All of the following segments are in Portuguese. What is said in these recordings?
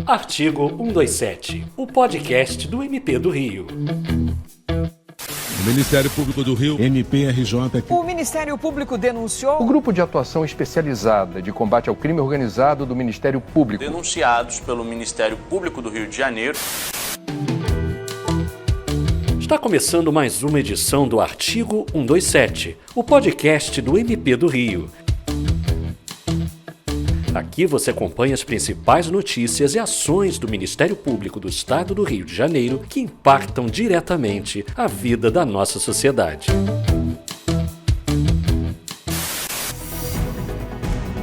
Artigo 127, o podcast do MP do Rio. O Ministério Público do Rio, MPRJ. O Ministério Público denunciou... O Grupo de Atuação Especializada de Combate ao Crime Organizado do Ministério Público. Denunciados pelo Ministério Público do Rio de Janeiro. Está começando mais uma edição do Artigo 127, o podcast do MP do Rio. Aqui você acompanha as principais notícias e ações do Ministério Público do Estado do Rio de Janeiro que impactam diretamente a vida da nossa sociedade.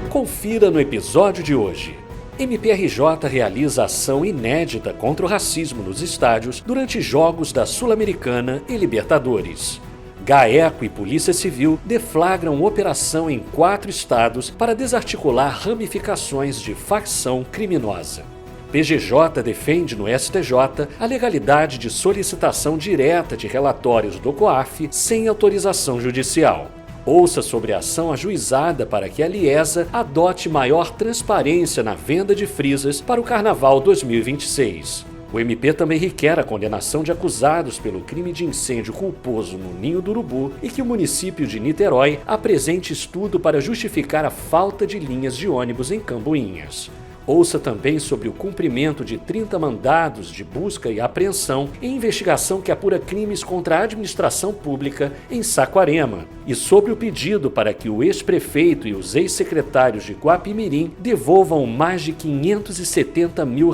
Confira no episódio de hoje. MPRJ realiza ação inédita contra o racismo nos estádios durante jogos da Sul-Americana e Libertadores. GAECO e Polícia Civil deflagram operação em 4 estados para desarticular ramificações de facção criminosa. PGJ defende no STJ a legalidade de solicitação direta de relatórios do COAF sem autorização judicial. Ouça sobre a ação ajuizada para que a Liesa adote maior transparência na venda de frisas para o Carnaval 2026. O MP também requer a condenação de acusados pelo crime de incêndio culposo no Ninho do Urubu e que o município de Niterói apresente estudo para justificar a falta de linhas de ônibus em Camboinhas. Ouça também sobre o cumprimento de 30 mandados de busca e apreensão em investigação que apura crimes contra a administração pública em Saquarema e sobre o pedido para que o ex-prefeito e os ex-secretários de Guapimirim devolvam mais de R$570 mil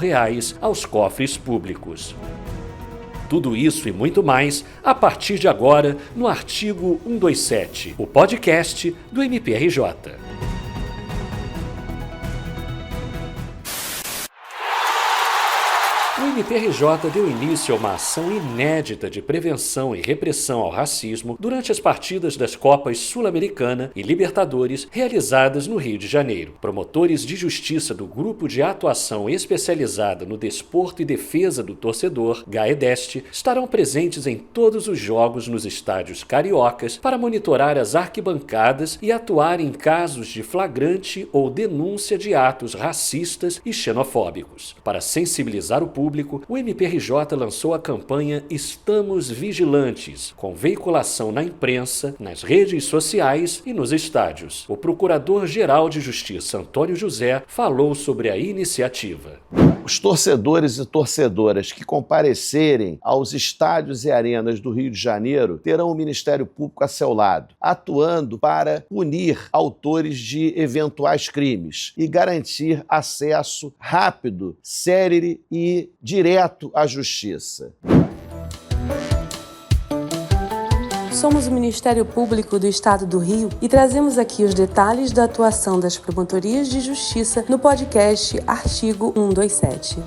aos cofres públicos. Tudo isso e muito mais a partir de agora no Artigo 127, o podcast do MPRJ. O MPRJ deu início a uma ação inédita de prevenção e repressão ao racismo durante as partidas das Copas Sul-Americana e Libertadores realizadas no Rio de Janeiro. Promotores de justiça do Grupo de Atuação Especializada no Desporto e Defesa do Torcedor, GAEDEST, estarão presentes em todos os jogos nos estádios cariocas para monitorar as arquibancadas e atuar em casos de flagrante ou denúncia de atos racistas e xenofóbicos. Para sensibilizar o público, o MPRJ lançou a campanha Estamos Vigilantes, com veiculação na imprensa, nas redes sociais e nos estádios. O Procurador-Geral de Justiça, Antônio José, falou sobre a iniciativa. Os torcedores e torcedoras que comparecerem aos estádios e arenas do Rio de Janeiro terão o Ministério Público a seu lado, atuando para punir autores de eventuais crimes e garantir acesso rápido, célere e direto à justiça. Somos o Ministério Público do Estado do Rio e trazemos aqui os detalhes da atuação das promotorias de justiça no podcast Artigo 127.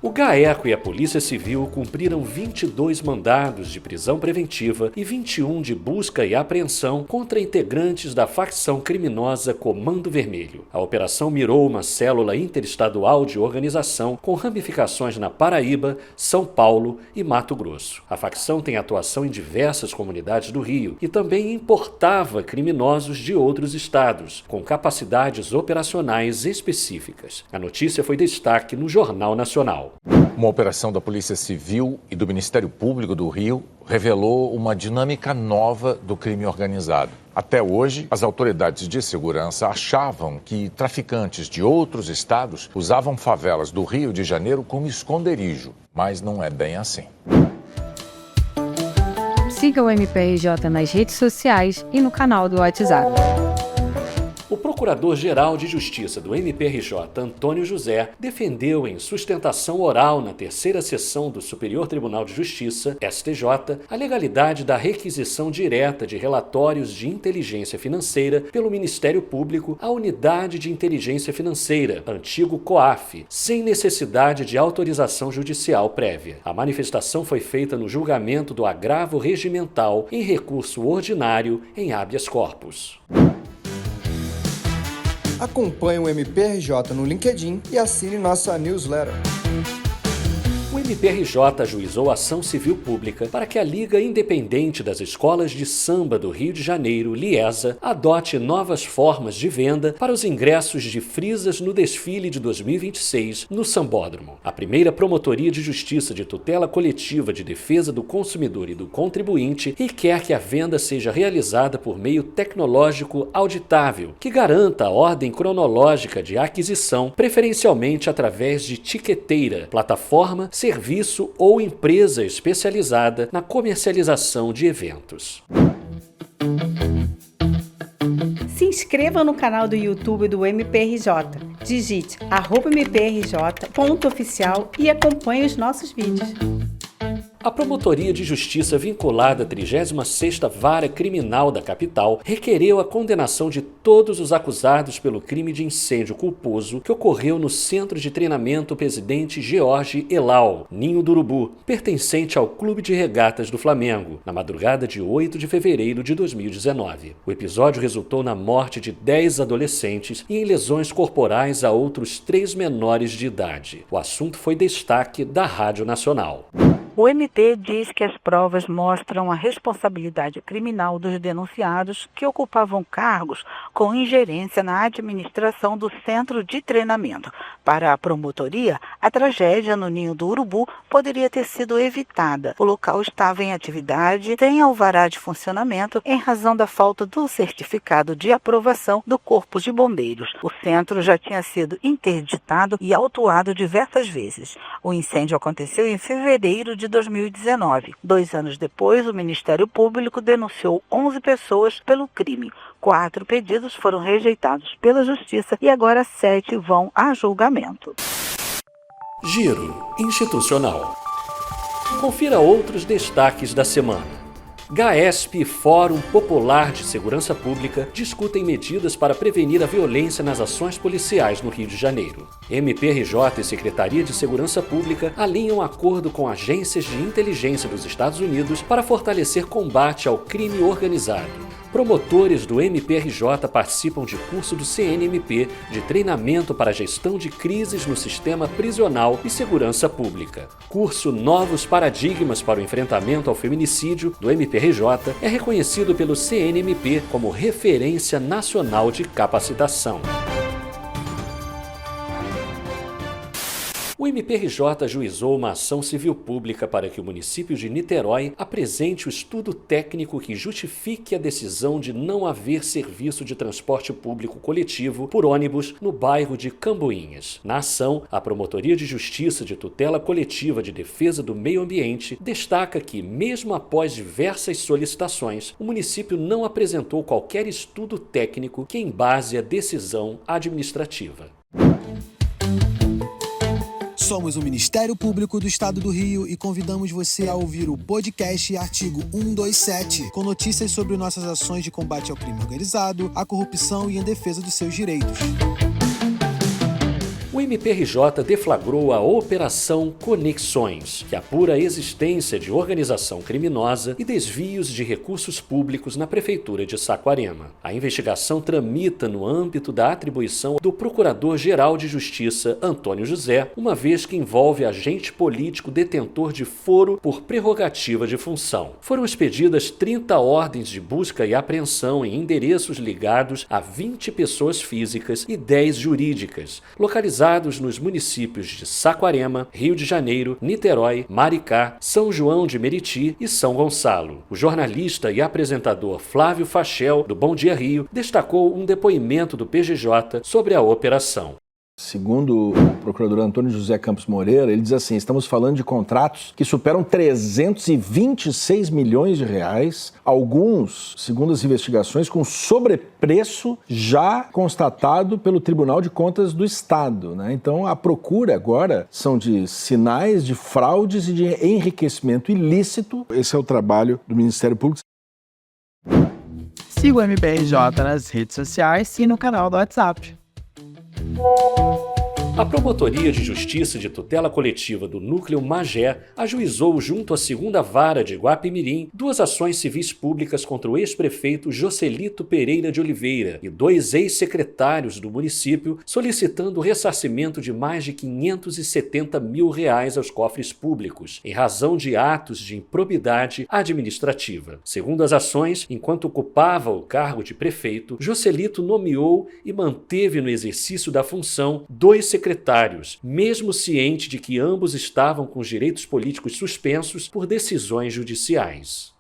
O GAECO e a Polícia Civil cumpriram 22 mandados de prisão preventiva e 21 de busca e apreensão contra integrantes da facção criminosa Comando Vermelho. A operação mirou uma célula interestadual de organização com ramificações na Paraíba, São Paulo e Mato Grosso. A facção tem atuação em diversas comunidades do Rio e também importava criminosos de outros estados, com capacidades operacionais específicas. A notícia foi destaque no Jornal Nacional. Uma operação da Polícia Civil e do Ministério Público do Rio revelou uma dinâmica nova do crime organizado. Até hoje, as autoridades de segurança achavam que traficantes de outros estados usavam favelas do Rio de Janeiro como esconderijo, mas não é bem assim. Siga o MPRJ nas redes sociais e no canal do WhatsApp. O Procurador-Geral de Justiça do MPRJ, Antônio José, defendeu em sustentação oral na 3ª Sessão do Superior Tribunal de Justiça, STJ, a legalidade da requisição direta de relatórios de inteligência financeira pelo Ministério Público à Unidade de Inteligência Financeira, antigo COAF, sem necessidade de autorização judicial prévia. A manifestação foi feita no julgamento do agravo regimental em recurso ordinário em habeas corpus. Acompanhe o MPRJ no LinkedIn e assine nossa newsletter. O MPRJ ajuizou ação civil pública para que a Liga Independente das Escolas de Samba do Rio de Janeiro, Liesa, adote novas formas de venda para os ingressos de frisas no desfile de 2026 no Sambódromo. A primeira Promotoria de Justiça de Tutela Coletiva de Defesa do Consumidor e do Contribuinte requer que a venda seja realizada por meio tecnológico auditável, que garanta a ordem cronológica de aquisição, preferencialmente através de tiqueteira, plataforma, serviço ou empresa especializada na comercialização de eventos. Se inscreva no canal do YouTube do MPRJ. Digite @mprj.oficial e acompanhe os nossos vídeos. A Promotoria de Justiça vinculada à 36ª Vara Criminal da capital requereu a condenação de todos os acusados pelo crime de incêndio culposo que ocorreu no Centro de Treinamento Presidente George Elal, Ninho do Urubu, pertencente ao Clube de Regatas do Flamengo, na madrugada de 8 de fevereiro de 2019. O episódio resultou na morte de 10 adolescentes e em lesões corporais a outros 3 menores de idade. O assunto foi destaque da Rádio Nacional. O MP diz que as provas mostram a responsabilidade criminal dos denunciados que ocupavam cargos com ingerência na administração do centro de treinamento. Para a promotoria, a tragédia no Ninho do Urubu poderia ter sido evitada. O local estava em atividade, sem alvará de funcionamento, em razão da falta do certificado de aprovação do Corpo de Bombeiros. O centro já tinha sido interditado e autuado diversas vezes. O incêndio aconteceu em fevereiro de 2019. 2 anos depois, o Ministério Público denunciou 11 pessoas pelo crime. 4 pedidos foram rejeitados pela Justiça e agora 7 vão a julgamento. Giro institucional. Confira outros destaques da semana. GAESP e Fórum Popular de Segurança Pública discutem medidas para prevenir a violência nas ações policiais no Rio de Janeiro. MPRJ e Secretaria de Segurança Pública alinham acordo com agências de inteligência dos Estados Unidos para fortalecer combate ao crime organizado. Promotores do MPRJ participam de curso do CNMP de treinamento para gestão de crises no sistema prisional e segurança pública. Curso Novos Paradigmas para o Enfrentamento ao Feminicídio do MPRJ é reconhecido pelo CNMP como referência nacional de capacitação. O MPRJ ajuizou uma ação civil pública para que o município de Niterói apresente o estudo técnico que justifique a decisão de não haver serviço de transporte público coletivo por ônibus no bairro de Camboinhas. Na ação, a Promotoria de Justiça de Tutela Coletiva de Defesa do Meio Ambiente destaca que, mesmo após diversas solicitações, o município não apresentou qualquer estudo técnico que embase a decisão administrativa. Somos o Ministério Público do Estado do Rio e convidamos você a ouvir o podcast Artigo 127, com notícias sobre nossas ações de combate ao crime organizado, à corrupção e em defesa dos seus direitos. O MPRJ deflagrou a Operação Conexões, que apura a existência de organização criminosa e desvios de recursos públicos na Prefeitura de Saquarema. A investigação tramita no âmbito da atribuição do Procurador-Geral de Justiça, Antônio José, uma vez que envolve agente político detentor de foro por prerrogativa de função. Foram expedidas 30 ordens de busca e apreensão em endereços ligados a 20 pessoas físicas e 10 jurídicas, localizados nos municípios de Saquarema, Rio de Janeiro, Niterói, Maricá, São João de Meriti e São Gonçalo. O jornalista e apresentador Flávio Fachel, do Bom Dia Rio, destacou um depoimento do PGJ sobre a operação. Segundo o procurador Antônio José Campos Moreira, ele diz assim: estamos falando de contratos que superam 326 milhões de reais, alguns, segundo as investigações, com sobrepreço já constatado pelo Tribunal de Contas do Estado, né? Então, a procura agora são de sinais de fraudes e de enriquecimento ilícito. Esse é o trabalho do Ministério Público. Siga o MPRJ nas redes sociais e no canal do WhatsApp. A Promotoria de Justiça de Tutela Coletiva do Núcleo Magé ajuizou junto à 2ª Vara de Guapimirim 2 ações civis públicas contra o ex-prefeito Joselito Pereira de Oliveira e 2 ex-secretários do município, solicitando o ressarcimento de mais de R$570 mil aos cofres públicos, em razão de atos de improbidade administrativa. Segundo as ações, enquanto ocupava o cargo de prefeito, Joselito nomeou e manteve no exercício da função 2 secretários, mesmo ciente de que ambos estavam com os direitos políticos suspensos por decisões judiciais.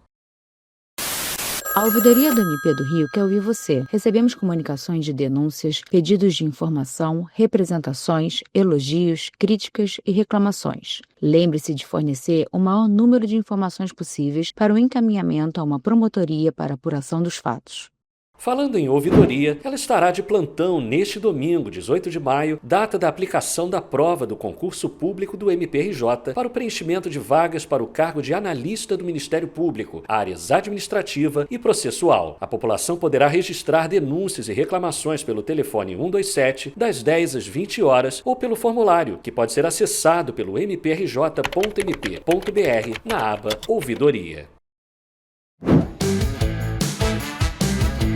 A Ouvidoria do MP do Rio quer ouvir você. Recebemos comunicações de denúncias, pedidos de informação, representações, elogios, críticas e reclamações. Lembre-se de fornecer o maior número de informações possíveis para o encaminhamento a uma promotoria para apuração dos fatos. Falando em ouvidoria, ela estará de plantão neste domingo, 18 de maio, data da aplicação da prova do concurso público do MPRJ para o preenchimento de vagas para o cargo de analista do Ministério Público, áreas administrativa e processual. A população poderá registrar denúncias e reclamações pelo telefone 127, das 10 às 20 horas, ou pelo formulário, que pode ser acessado pelo mprj.mp.br na aba Ouvidoria.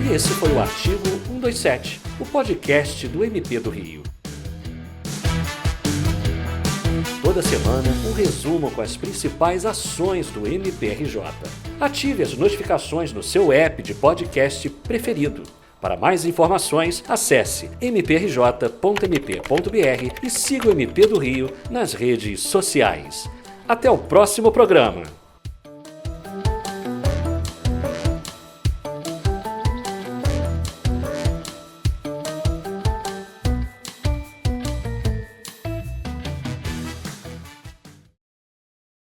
E esse foi o Artigo 127, o podcast do MP do Rio. Toda semana, um resumo com as principais ações do MPRJ. Ative as notificações no seu app de podcast preferido. Para mais informações, acesse mprj.mp.br e siga o MP do Rio nas redes sociais. Até o próximo programa!